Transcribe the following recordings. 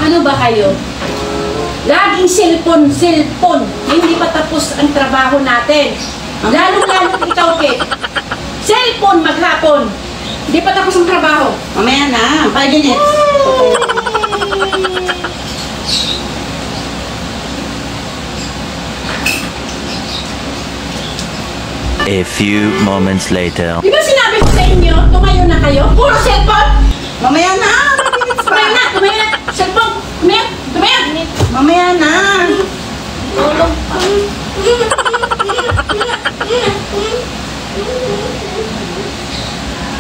Ano ba kayo? Laging cellphone, cellphone. Hindi pa tapos ang trabaho natin. Lalo-lalo ikaw, Kate. Cellphone maghapon. Hindi pa tapos ang trabaho. Mamaya na. 5 minutes. A few moments later. Di ba sinabi ko sa inyo, tumayo na kayo? Puro cellphone! Mamaya na. 5 minutes pa. Tumayo na, tumayo na. Cellphone, tumayo, tumayo. Mamaya na. Tulong pa.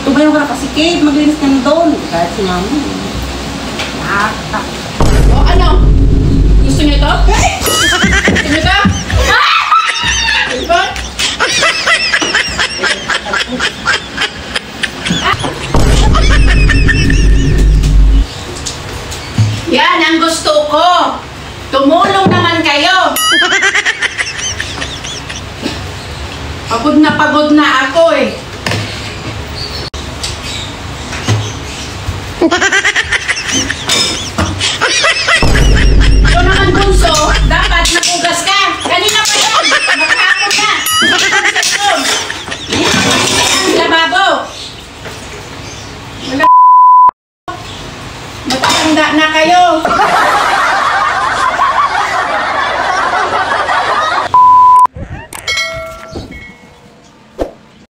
Tumayo ka na kasi, Kate. Maglinis ka na doon. Kahit si mama. O ano? Gusto niyo to? Gusto niyo to? Cellphone? Yan ang gusto ko. Tumulong naman kayo. Pagod na ako eh. Ito naman bunso, dapat nagugas ka. Kanina pa yan. Maghapon na. Lababo. Matanda na kayo.